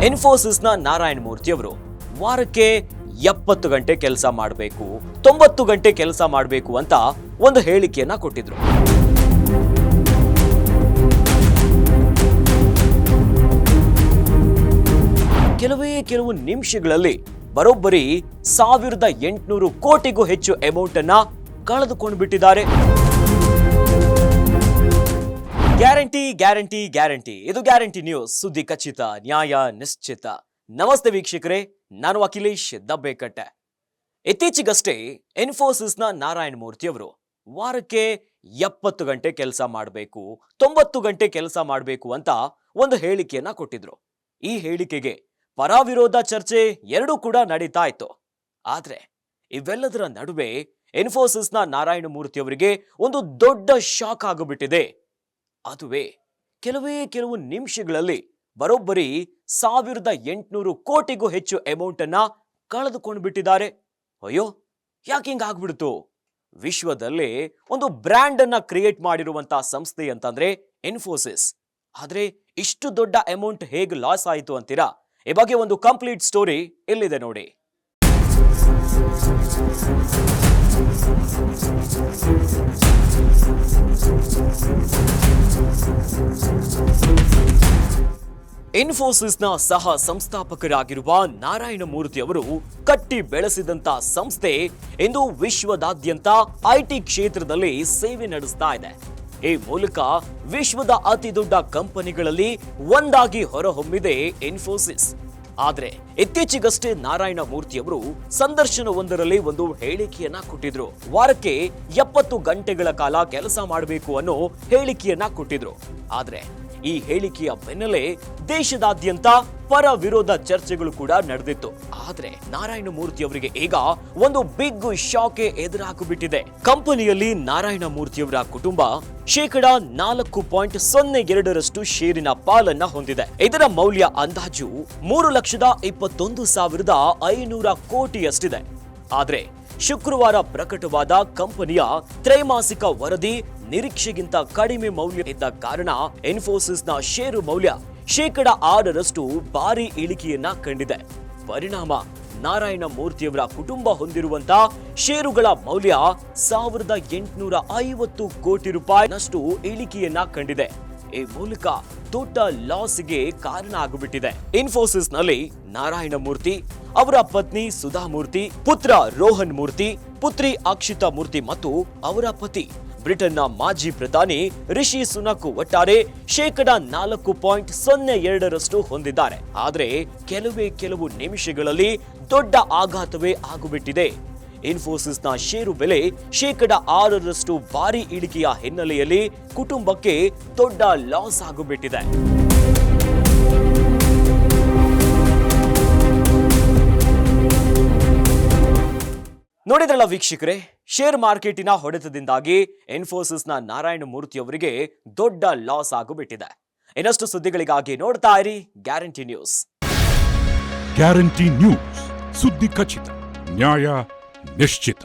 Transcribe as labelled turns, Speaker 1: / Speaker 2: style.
Speaker 1: ಇನ್ಫೋಸಿಸ್ನ ನಾರಾಯಣ ಮೂರ್ತಿ ಅವರು ವಾರಕ್ಕೆ 70 ಗಂಟೆ ಕೆಲಸ ಮಾಡಬೇಕು, 90 ಗಂಟೆ ಕೆಲಸ ಮಾಡಬೇಕು ಅಂತ ಒಂದು ಹೇಳಿಕೆಯನ್ನ ಕೊಟ್ಟಿದ್ರು. ಕೆಲವು ನಿಮಿಷಗಳಲ್ಲಿ ಬರೋಬ್ಬರಿ 1800 ಕೋಟಿಗೂ ಹೆಚ್ಚು ಅಮೌಂಟ್ ಅನ್ನ ಕಳೆದುಕೊಂಡು ಬಿಟ್ಟಿದ್ದಾರೆ. ಗ್ಯಾರಂಟಿ ಗ್ಯಾರಂಟಿ ಗ್ಯಾರಂಟಿ, ಇದು ಗ್ಯಾರಂಟಿ ನ್ಯೂಸ್, ಸುದ್ದಿ ಖಚಿತ, ನ್ಯಾಯ ನಿಶ್ಚಿತ. ನಮಸ್ತೆ ವೀಕ್ಷಕರೇ, ನಾನು ಅಖಿಲೇಶ್ ದಬ್ಬೆಕಟ್ಟೆ. ಇತ್ತೀಚೆಗಷ್ಟೇ ಇನ್ಫೋಸಿಸ್ನ ನಾರಾಯಣ ಮೂರ್ತಿ ಅವರು ವಾರಕ್ಕೆ 70 ಗಂಟೆ ಕೆಲಸ ಮಾಡಬೇಕು, 90 ಗಂಟೆ ಕೆಲಸ ಮಾಡಬೇಕು ಅಂತ ಒಂದು ಹೇಳಿಕೆಯನ್ನ ಕೊಟ್ಟಿದ್ರು. ಈ ಹೇಳಿಕೆಗೆ ಪರ ವಿರೋಧ ಚರ್ಚೆ ಎರಡೂ ಕೂಡ ನಡೀತಾ ಇತ್ತು. ಆದ್ರೆ ಇವೆಲ್ಲದರ ನಡುವೆ ಇನ್ಫೋಸಿಸ್ನ ನಾರಾಯಣ ಮೂರ್ತಿ ಅವರಿಗೆ ಒಂದು ದೊಡ್ಡ ಶಾಕ್ ಆಗಿಬಿಟ್ಟಿದೆ. ಅದುವೇ ಕೆಲವು ನಿಮಿಷಗಳಲ್ಲಿ ಬರೋಬ್ಬರಿ 1800 ಕೋಟಿಗೂ ಹೆಚ್ಚು ಅಮೌಂಟ್ ಅನ್ನ ಕಳೆದುಕೊಂಡು ಬಿಟ್ಟಿದ್ದಾರೆ. ಅಯ್ಯೋ, ಯಾಕೆ ಹಿಂಗ ಆಗ್ಬಿಡ್ತು? ವಿಶ್ವದಲ್ಲೇ ಒಂದು ಬ್ರ್ಯಾಂಡ್ ಅನ್ನ ಕ್ರಿಯೇಟ್ ಮಾಡಿರುವಂತಹ ಸಂಸ್ಥೆ ಅಂತಂದ್ರೆ ಇನ್ಫೋಸಿಸ್. ಆದ್ರೆ ಇಷ್ಟು ದೊಡ್ಡ ಅಮೌಂಟ್ ಹೇಗೆ ಲಾಸ್ ಆಯಿತು ಅಂತೀರಾ? ಈ ಬಗ್ಗೆ ಒಂದು ಕಂಪ್ಲೀಟ್ ಸ್ಟೋರಿ ಇಲ್ಲಿದೆ ನೋಡಿ. ಇನ್ಫೋಸಿಸ್ನ ಸಹ ಸಂಸ್ಥಾಪಕರಾಗಿರುವ ನಾರಾಯಣ ಮೂರ್ತಿ ಅವರು ಕಟ್ಟಿ ಬೆಳೆಸಿದಂತ ಸಂಸ್ಥೆ ಇಂದು ವಿಶ್ವದಾದ್ಯಂತ ಐಟಿ ಕ್ಷೇತ್ರದಲ್ಲಿ ಸೇವೆ ನಡೆಸ್ತಾ ಇದೆ. ಈ ಮೂಲಕ ವಿಶ್ವದ ಅತಿ ದೊಡ್ಡ ಕಂಪನಿಗಳಲ್ಲಿ ಒಂದಾಗಿ ಹೊರಹೊಮ್ಮಿದೆ ಇನ್ಫೋಸಿಸ್. ಆದ್ರೆ ಇತ್ತೀಚೆಗಷ್ಟೇ ನಾರಾಯಣ ಮೂರ್ತಿ ಅವರು ಸಂದರ್ಶನವೊಂದರಲ್ಲಿ ಒಂದು ಹೇಳಿಕೆಯನ್ನ ಕೊಟ್ಟಿದ್ರು. ವಾರಕ್ಕೆ 70 ಗಂಟೆಗಳ ಕಾಲ ಕೆಲಸ ಮಾಡಬೇಕು ಅನ್ನೋ ಹೇಳಿಕೆಯನ್ನ ಕೊಟ್ಟಿದ್ರು. ಆದ್ರೆ ಈ ಹೇಳಿಕೆಯ ಬೆನ್ನಲ್ಲೇ ದೇಶದಾದ್ಯಂತ ಪರ ವಿರೋಧ ಚರ್ಚೆಗಳು ಕೂಡ ನಡೆದಿತ್ತು. ಆದ್ರೆ ನಾರಾಯಣ ಮೂರ್ತಿ ಅವರಿಗೆ ಈಗ ಒಂದು ಬಿಗ್ ಶಾಕ್ ಎದುರಾಗಿಬಿಟ್ಟಿದೆ. ಕಂಪನಿಯಲ್ಲಿ ನಾರಾಯಣ ಮೂರ್ತಿಯವರ ಕುಟುಂಬ 4.02% ಷೇರಿನ ಪಾಲನ್ನ ಹೊಂದಿದೆ. ಇದರ ಮೌಲ್ಯ ಅಂದಾಜು 3,21,500 ಕೋಟಿಯಷ್ಟಿದೆ. ಆದ್ರೆ ಶುಕ್ರವಾರ ಪ್ರಕಟವಾದ ಕಂಪನಿಯ ತ್ರೈಮಾಸಿಕ ವರದಿ ನಿರೀಕ್ಷೆಗಿಂತ ಕಡಿಮೆ ಮೌಲ್ಯ ಇದ್ದ ಕಾರಣ ಇನ್ಫೋಸಿಸ್ನ ಷೇರು ಮೌಲ್ಯ 6% ಭಾರಿ ಇಳಿಕೆಯನ್ನ ಕಂಡಿದೆ. ಪರಿಣಾಮ ನಾರಾಯಣ ಮೂರ್ತಿಯವರ ಕುಟುಂಬ ಹೊಂದಿರುವಂತಹ ಷೇರುಗಳ ಮೌಲ್ಯ 1,850 ಕೋಟಿ ರೂಪಾಯಿನಷ್ಟು ಇಳಿಕೆಯನ್ನ ಕಂಡಿದೆ. ಈ ಮೂಲಕ ದೊಡ್ಡ ಲಾಸ್ಗೆ ಕಾರಣ ಆಗಿಬಿಟ್ಟಿದೆ. ಇನ್ಫೋಸಿಸ್ನಲ್ಲಿ ನಾರಾಯಣ ಮೂರ್ತಿ, ಅವರ ಪತ್ನಿ ಸುಧಾ ಮೂರ್ತಿ, ಪುತ್ರ ರೋಹನ್ ಮೂರ್ತಿ, ಪುತ್ರಿ ಅಕ್ಷಿತಾ ಮೂರ್ತಿ ಮತ್ತು ಅವರ ಪತಿ ಬ್ರಿಟನ್ನ ಮಾಜಿ ಪ್ರಧಾನಿ ರಿಷಿ ಸುನಕ್ ಒಟ್ಟಾರೆ 4.02% ಹೊಂದಿದ್ದಾರೆ. ಆದ್ರೆ ಕೆಲವು ನಿಮಿಷಗಳಲ್ಲಿ ದೊಡ್ಡ ಆಘಾತವೇ ಆಗಿಬಿಟ್ಟಿದೆ. ಇನ್ಫೋಸಿಸ್ನ ಷೇರು ಬೆಲೆ 6% ಭಾರಿ ಇಳಿಕೆಯ ಹಿನ್ನೆಲೆಯಲ್ಲಿ ಕುಟುಂಬಕ್ಕೆ ದೊಡ್ಡ ಲಾಸ್ ಆಗಿಬಿಟ್ಟಿದೆ. ನೋಡಿದ್ರಲ್ಲ ವೀಕ್ಷಕರೇ, ಶೇರ್ ಮಾರ್ಕೆಟಿನ ಹೊಡೆತದಿಂದಾಗಿ ಇನ್ಫೋಸಿಸ್ನ ನಾರಾಯಣ ಮೂರ್ತಿ ಅವರಿಗೆ ದೊಡ್ಡ ಲಾಸ್ ಆಗಿಬಿಟ್ಟಿದೆ. ಇನ್ನಷ್ಟು ಸುದ್ದಿಗಳಿಗಾಗಿ ನೋಡ್ತಾ ಇರಿ ಗ್ಯಾರಂಟಿ ನ್ಯೂಸ್.
Speaker 2: ಗ್ಯಾರಂಟಿ ನ್ಯೂಸ್, ಸುದ್ದಿ ಖಚಿತ, ನ್ಯಾಯ ನಿಶ್ಚಿತ.